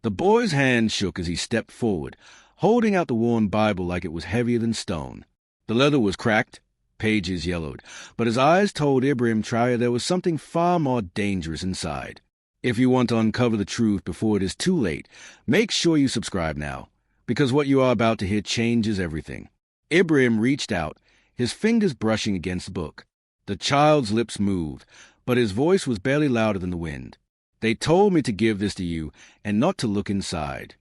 The boy's hand shook as he stepped forward, holding out the worn Bible like it was heavier than stone. The leather was cracked, pages yellowed, but his eyes told Ibrahim Traoré there was something far more dangerous inside. If you want to uncover the truth before it is too late, make sure you subscribe now, because what you are about to hear changes everything. Ibrahim reached out, his fingers brushing against the book. The child's lips moved, but his voice was barely louder than the wind. They told me to give this to you and not to look inside.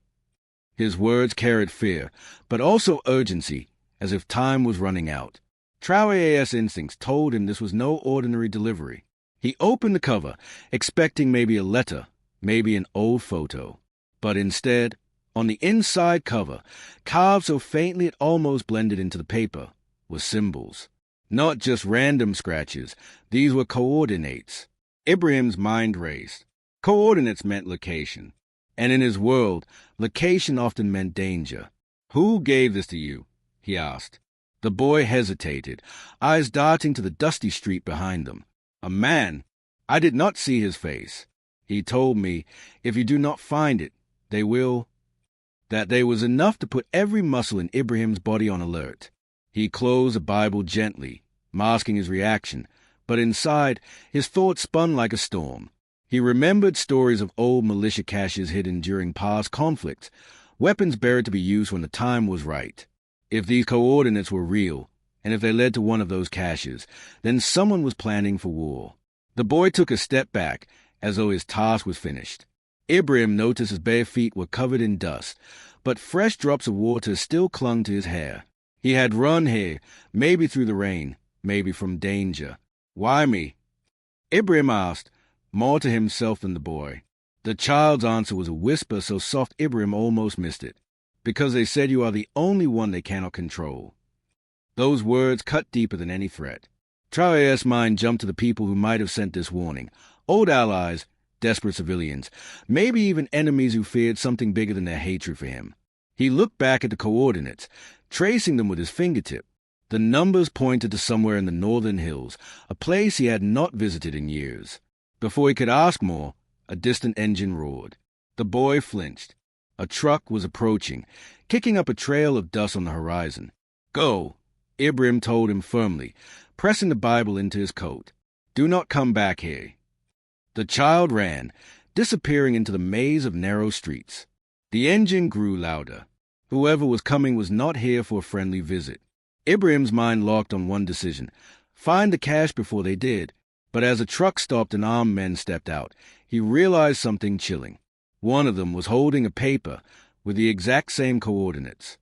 His words carried fear, but also urgency, as if time was running out. Traoré's instincts told him this was no ordinary delivery. He opened the cover, expecting maybe a letter, maybe an old photo. But instead, on the inside cover, carved so faintly it almost blended into the paper, were symbols. Not just random scratches, these were coordinates. Ibrahim's mind raced. Coordinates meant location. And in his world, location often meant danger. "Who gave this to you?" he asked. The boy hesitated, eyes darting to the dusty street behind them. "A man. I did not see his face. He told me, if you do not find it, they will—" That there was enough to put every muscle in Ibrahim's body on alert. He closed the Bible gently, masking his reaction, but inside, his thoughts spun like a storm. He remembered stories of old militia caches hidden during past conflicts, weapons buried to be used when the time was right. If these coordinates were real, and if they led to one of those caches, then someone was planning for war. The boy took a step back, as though his task was finished. Ibrahim noticed his bare feet were covered in dust, but fresh drops of water still clung to his hair. He had run here, maybe through the rain, maybe from danger. "Why me?" Ibrahim asked, more to himself than the boy. The child's answer was a whisper so soft Ibrahim almost missed it. "Because they said you are the only one they cannot control." Those words cut deeper than any threat. Traoré's mind jumped to the people who might have sent this warning. Old allies, desperate civilians, maybe even enemies who feared something bigger than their hatred for him. He looked back at the coordinates, tracing them with his fingertip. The numbers pointed to somewhere in the northern hills, a place he had not visited in years. Before he could ask more, a distant engine roared. The boy flinched. A truck was approaching, kicking up a trail of dust on the horizon. "Go," Ibrahim told him firmly, pressing the Bible into his coat. "Do not come back here." The child ran, disappearing into the maze of narrow streets. The engine grew louder. Whoever was coming was not here for a friendly visit. Ibrahim's mind locked on one decision: find the cache before they did. But as the truck stopped and armed men stepped out, he realized something chilling. One of them was holding a paper with the exact same coordinates.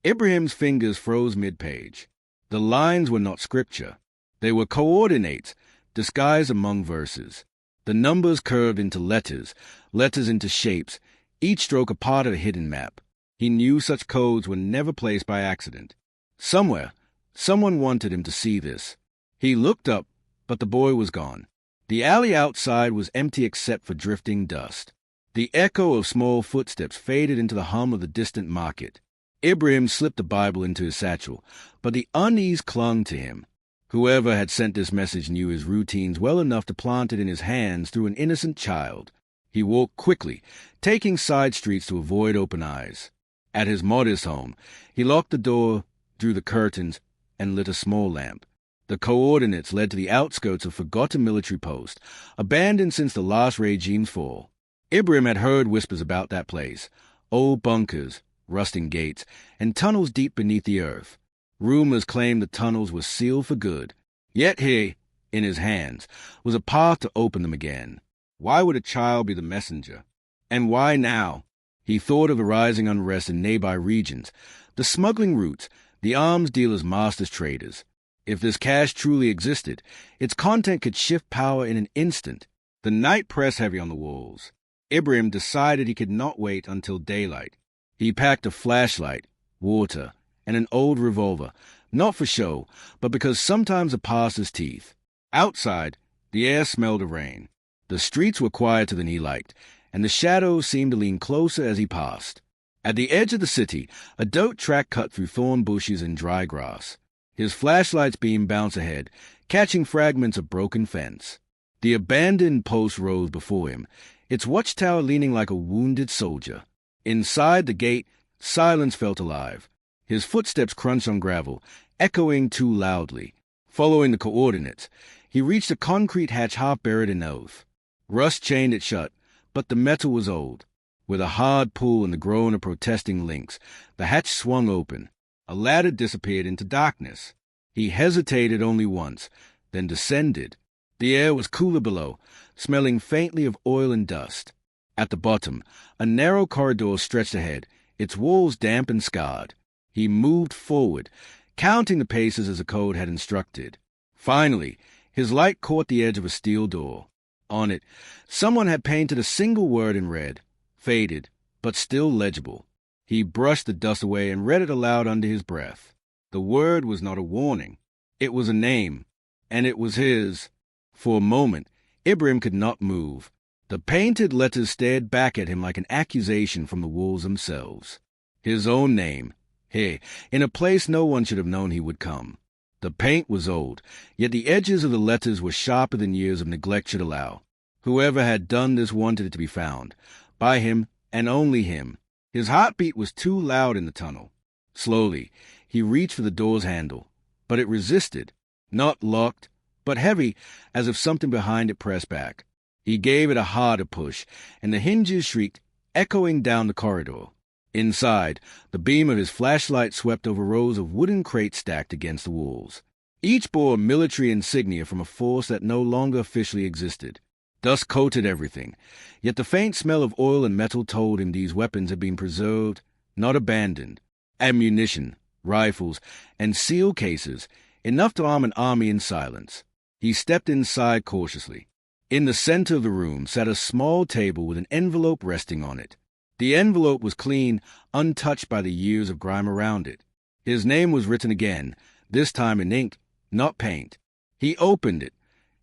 Ibrahim's fingers froze mid-page. The lines were not scripture. They were coordinates, disguised among verses. The numbers curved into letters, letters into shapes, each stroke a part of a hidden map. He knew such codes were never placed by accident. Somewhere, someone wanted him to see this. He looked up, but the boy was gone. The alley outside was empty except for drifting dust. The echo of small footsteps faded into the hum of the distant market. Ibrahim slipped the Bible into his satchel, but the unease clung to him. Whoever had sent this message knew his routines well enough to plant it in his hands through an innocent child. He walked quickly, taking side streets to avoid open eyes. At his modest home, he locked the door, drew the curtains, and lit a small lamp. The coordinates led to the outskirts of forgotten military post, abandoned since the last regime's fall. Ibrahim had heard whispers about that place, old bunkers, rusting gates, and tunnels deep beneath the earth. Rumors claimed the tunnels were sealed for good. Yet here, in his hands, was a path to open them again. Why would a child be the messenger? And why now? He thought of the rising unrest in nearby regions, the smuggling routes, the arms dealers' masters traders. If this cache truly existed, its content could shift power in an instant. The night pressed heavy on the walls. Ibrahim decided he could not wait until daylight. He packed a flashlight, water, and an old revolver, not for show, but because sometimes it passed his teeth. Outside, the air smelled of rain. The streets were quieter than he liked, and the shadows seemed to lean closer as he passed. At the edge of the city, a dirt track cut through thorn bushes and dry grass. His flashlight's beam bounced ahead, catching fragments of broken fence. The abandoned post rose before him, its watchtower leaning like a wounded soldier. Inside the gate, silence felt alive. His footsteps crunched on gravel, echoing too loudly. Following the coordinates, he reached a concrete hatch half buried in oath. Rust chained it shut, but the metal was old. With a hard pull and the groan of protesting links, the hatch swung open. A ladder disappeared into darkness. He hesitated only once, then descended. The air was cooler below, smelling faintly of oil and dust. At the bottom, a narrow corridor stretched ahead, its walls damp and scarred. He moved forward, counting the paces as the code had instructed. Finally, his light caught the edge of a steel door. On it, someone had painted a single word in red, faded, but still legible. He brushed the dust away and read it aloud under his breath. The word was not a warning. It was a name, and it was his. For a moment, Ibrahim could not move. The painted letters stared back at him like an accusation from the wolves themselves. His own name, here, in a place no one should have known he would come. The paint was old, yet the edges of the letters were sharper than years of neglect should allow. Whoever had done this wanted it to be found, by him and only him. His heartbeat was too loud in the tunnel. Slowly, he reached for the door's handle, but it resisted, not locked, but heavy, as if something behind it pressed back. He gave it a harder push, and the hinges shrieked, echoing down the corridor. Inside, the beam of his flashlight swept over rows of wooden crates stacked against the walls. Each bore a military insignia from a force that no longer officially existed. Dust coated everything, yet the faint smell of oil and metal told him these weapons had been preserved, not abandoned. Ammunition, rifles, and seal cases, enough to arm an army in silence. He stepped inside cautiously. In the center of the room sat a small table with an envelope resting on it. The envelope was clean, untouched by the years of grime around it. His name was written again, this time in ink, not paint. He opened it,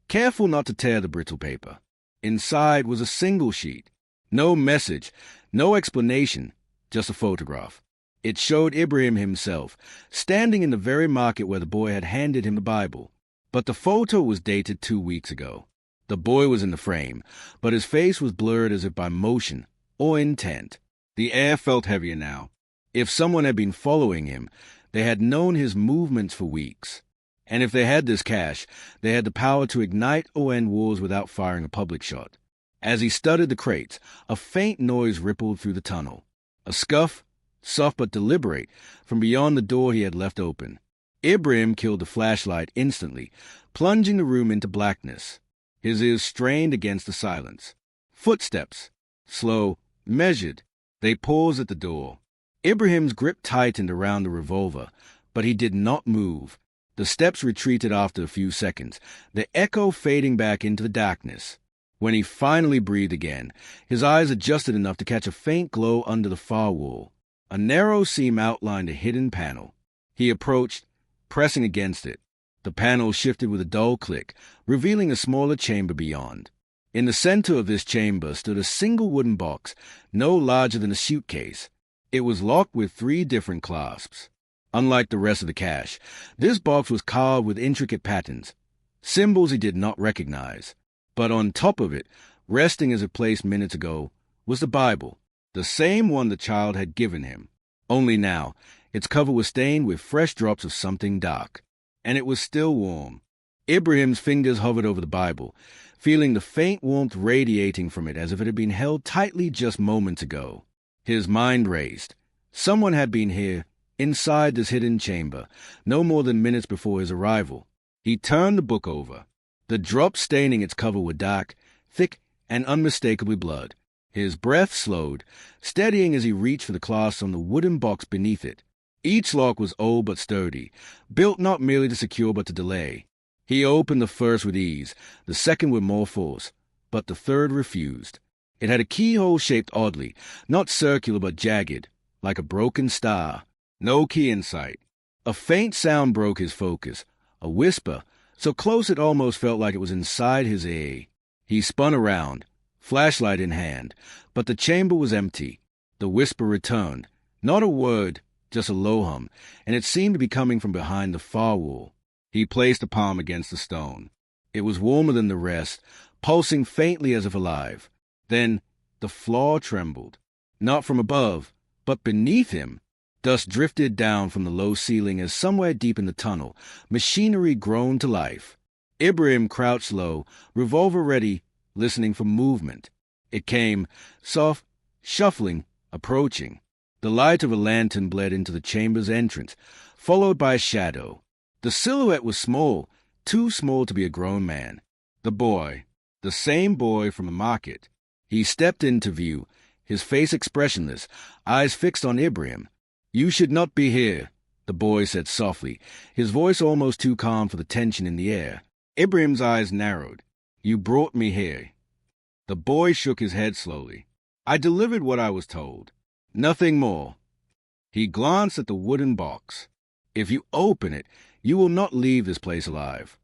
careful not to tear the brittle paper. Inside was a single sheet. No message, no explanation, just a photograph. It showed Ibrahim himself, standing in the very market where the boy had handed him the Bible. But the photo was dated 2 weeks ago. The boy was in the frame, but his face was blurred as if by motion or intent. The air felt heavier now. If someone had been following him, they had known his movements for weeks. And if they had this cache, they had the power to ignite or end wars without firing a public shot. As he studied the crates, a faint noise rippled through the tunnel. A scuff, soft but deliberate, from beyond the door he had left open. Ibrahim killed the flashlight instantly, plunging the room into blackness. His ears strained against the silence. Footsteps, slow, measured. They paused at the door. Ibrahim's grip tightened around the revolver, but he did not move. The steps retreated after a few seconds, the echo fading back into the darkness. When he finally breathed again, his eyes adjusted enough to catch a faint glow under the far wall. A narrow seam outlined a hidden panel. He approached, pressing against it. The panel shifted with a dull click, revealing a smaller chamber beyond. In the center of this chamber stood a single wooden box, no larger than a suitcase. It was locked with 3 different clasps. Unlike the rest of the cache, this box was carved with intricate patterns, symbols he did not recognize. But on top of it, resting as it placed minutes ago, was the Bible, the same one the child had given him. Only now, its cover was stained with fresh drops of something dark, and it was still warm. Ibrahim's fingers hovered over the Bible, feeling the faint warmth radiating from it as if it had been held tightly just moments ago. His mind raced. Someone had been here, inside this hidden chamber, no more than minutes before his arrival. He turned the book over. The drops staining its cover were dark, thick, and unmistakably blood. His breath slowed, steadying as he reached for the clasps on the wooden box beneath it. Each lock was old but sturdy, built not merely to secure but to delay. He opened the first with ease, the second with more force, but the third refused. It had a keyhole shaped oddly, not circular but jagged, like a broken star. No key in sight. A faint sound broke his focus, a whisper, so close it almost felt like it was inside his ear. He spun around, flashlight in hand, but the chamber was empty. The whisper returned, not a word, just a low hum, and it seemed to be coming from behind the far wall. He placed a palm against the stone. It was warmer than the rest, pulsing faintly as if alive. Then the floor trembled, not from above, but beneath him. Dust drifted down from the low ceiling as somewhere deep in the tunnel, machinery groaned to life. Ibrahim crouched low, revolver ready, listening for movement. It came, soft, shuffling, approaching. The light of a lantern bled into the chamber's entrance, followed by a shadow. The silhouette was small, too small to be a grown man. The boy, the same boy from the market. He stepped into view, his face expressionless, eyes fixed on Ibrahim. "You should not be here," the boy said softly, his voice almost too calm for the tension in the air. Ibrahim's eyes narrowed. "You brought me here." The boy shook his head slowly. "I delivered what I was told. Nothing more." He glanced at the wooden box. "If you open it, you will not leave this place alive."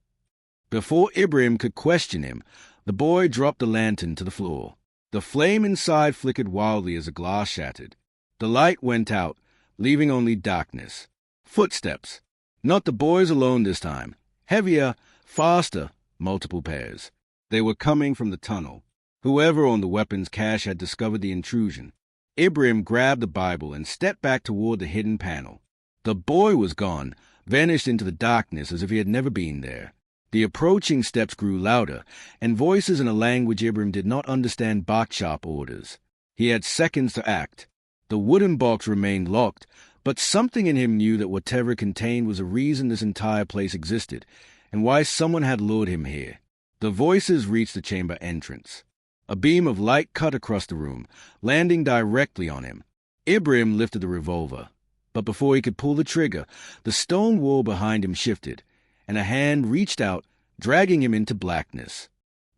Before Ibrahim could question him, the boy dropped the lantern to the floor. The flame inside flickered wildly as the glass shattered. The light went out, leaving only darkness. Footsteps. Not the boys alone this time. Heavier, faster, multiple pairs. They were coming from the tunnel. Whoever owned the weapons cache had discovered the intrusion. Ibrahim grabbed the Bible and stepped back toward the hidden panel. The boy was gone, vanished into the darkness as if he had never been there. The approaching steps grew louder, and voices in a language Ibrahim did not understand barked sharp orders. He had seconds to act. The wooden box remained locked, but something in him knew that whatever it contained was a reason this entire place existed, and why someone had lured him here. The voices reached the chamber entrance. A beam of light cut across the room, landing directly on him. Ibrahim lifted the revolver, but before he could pull the trigger, the stone wall behind him shifted, and a hand reached out, dragging him into blackness.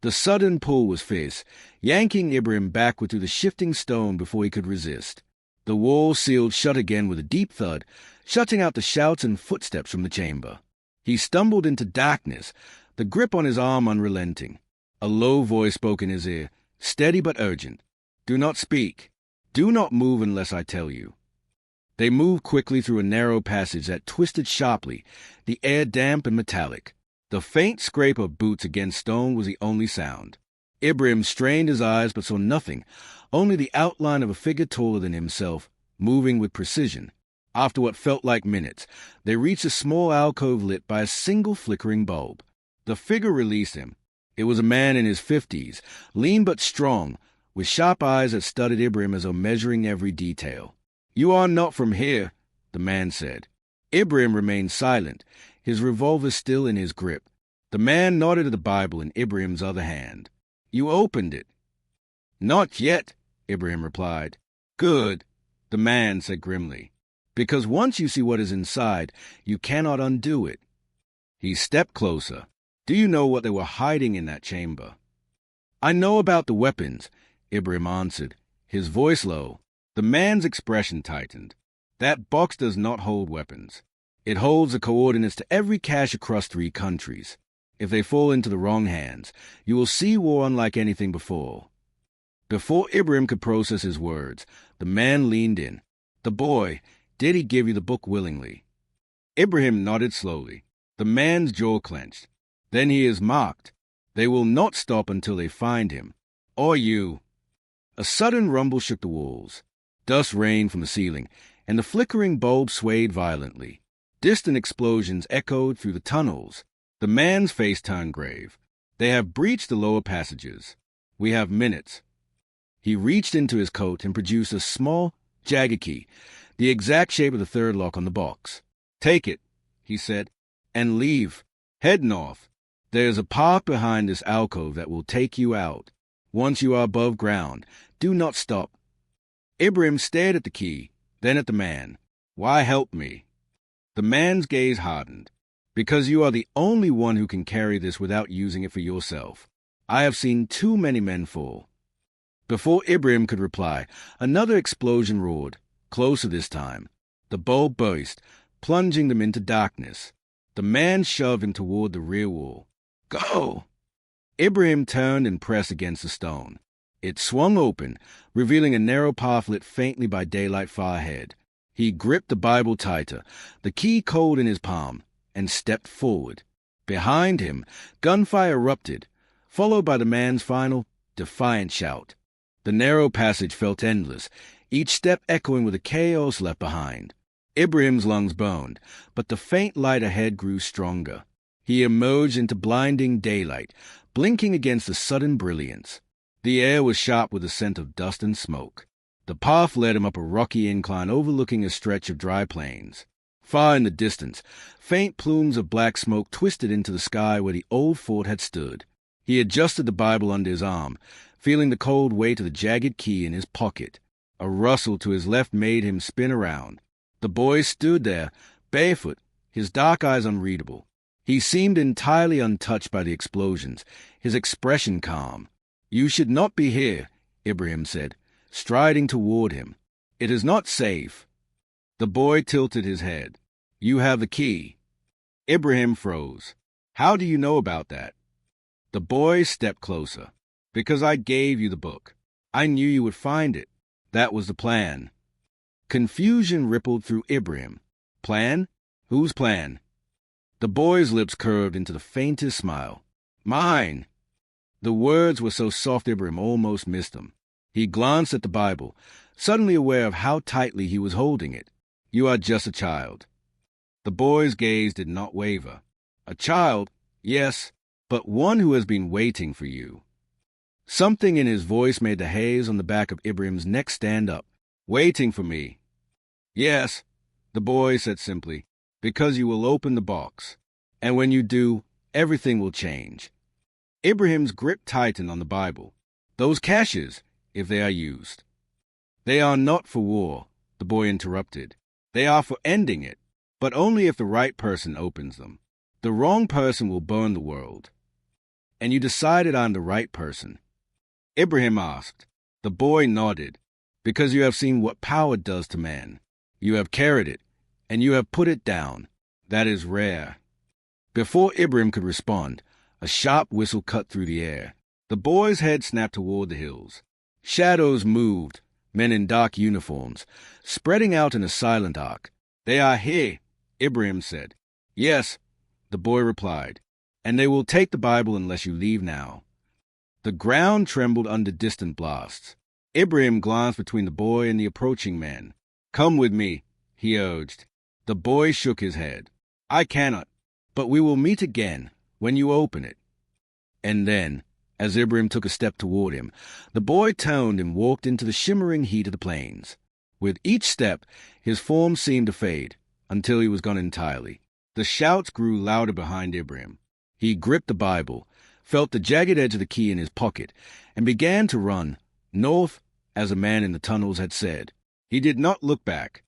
The sudden pull was fierce, yanking Ibrahim backward through the shifting stone before he could resist. The wall sealed shut again with a deep thud, shutting out the shouts and footsteps from the chamber. He stumbled into darkness, the grip on his arm unrelenting. A low voice spoke in his ear, steady but urgent. "Do not speak. Do not move unless I tell you." They moved quickly through a narrow passage that twisted sharply, the air damp and metallic. The faint scrape of boots against stone was the only sound. Ibrahim strained his eyes but saw nothing, only the outline of a figure taller than himself, moving with precision. After what felt like minutes, they reached a small alcove lit by a single flickering bulb. The figure released him. It was a man in his 50s, lean but strong, with sharp eyes that studied Ibrahim as though measuring every detail. "You are not from here," the man said. Ibrahim remained silent, his revolver still in his grip. The man nodded at the Bible in Ibrahim's other hand. "You opened it." "Not yet," Ibrahim replied. "Good," the man said grimly. "Because once you see what is inside, you cannot undo it." He stepped closer. "Do you know what they were hiding in that chamber?" "I know about the weapons," Ibrahim answered, his voice low. The man's expression tightened. "That box does not hold weapons. It holds the coordinates to every cache across 3 countries. If they fall into the wrong hands, you will see war unlike anything before." Before Ibrahim could process his words, the man leaned in. "The boy, did he give you the book willingly?" Ibrahim nodded slowly. The man's jaw clenched. "Then he is marked. They will not stop until they find him. Or you." A sudden rumble shook the walls. Dust rained from the ceiling, and the flickering bulb swayed violently. Distant explosions echoed through the tunnels. The man's face turned grave. "They have breached the lower passages. We have minutes." He reached into his coat and produced a small, jagged key, the exact shape of the third lock on the box. "Take it," he said, "and leave. Head north. There is a path behind this alcove that will take you out. Once you are above ground, do not stop." Ibrahim stared at the key, then at the man. "Why help me?" The man's gaze hardened. "Because you are the only one who can carry this without using it for yourself. I have seen too many men fall." Before Ibrahim could reply, another explosion roared, closer this time. The bulb burst, plunging them into darkness. The man shoved him toward the rear wall. "Go!" Ibrahim turned and pressed against the stone. It swung open, revealing a narrow path lit faintly by daylight far ahead. He gripped the Bible tighter, the key cold in his palm, and stepped forward. Behind him, gunfire erupted, followed by the man's final, defiant shout. The narrow passage felt endless, each step echoing with the chaos left behind. Ibrahim's lungs burned, but the faint light ahead grew stronger. He emerged into blinding daylight, blinking against the sudden brilliance. The air was sharp with the scent of dust and smoke. The path led him up a rocky incline overlooking a stretch of dry plains. Far in the distance, faint plumes of black smoke twisted into the sky where the old fort had stood. He adjusted the Bible under his arm, feeling the cold weight of the jagged key in his pocket. A rustle to his left made him spin around. The boy stood there, barefoot, his dark eyes unreadable. He seemed entirely untouched by the explosions, his expression calm. "You should not be here," Ibrahim said, striding toward him. "It is not safe." The boy tilted his head. "You have the key." Ibrahim froze. "How do you know about that?" The boy stepped closer. "Because I gave you the book. I knew you would find it. That was the plan." Confusion rippled through Ibrahim. "Plan? Whose plan?" The boy's lips curved into the faintest smile. "Mine." The words were so soft Ibrahim almost missed them. He glanced at the Bible, suddenly aware of how tightly he was holding it. "You are just a child." The boy's gaze did not waver. "A child? Yes, but one who has been waiting for you." Something in his voice made the hairs on the back of Ibrahim's neck stand up. "Waiting for me?" "Yes," the boy said simply, "because you will open the box. And when you do, everything will change." Ibrahim's grip tightened on the Bible. "Those caches, if they are used." "They are not for war," the boy interrupted. "They are for ending it, but only if the right person opens them. The wrong person will burn the world." "And you decided I'm the right person?" Ibrahim asked. The boy nodded. "Because you have seen what power does to man. You have carried it, and you have put it down. That is rare." Before Ibrahim could respond, a sharp whistle cut through the air. The boy's head snapped toward the hills. Shadows moved, men in dark uniforms, spreading out in a silent arc. "They are here," Ibrahim said. "Yes," the boy replied, "and they will take the Bible unless you leave now." The ground trembled under distant blasts. Ibrahim glanced between the boy and the approaching men. "Come with me," he urged. The boy shook his head. "I cannot, but we will meet again when you open it." And then, as Ibrahim took a step toward him, the boy turned and walked into the shimmering heat of the plains. With each step, his form seemed to fade, until he was gone entirely. The shouts grew louder behind Ibrahim. He gripped the Bible, felt the jagged edge of the key in his pocket, and began to run, north, as a man in the tunnels had said. He did not look back.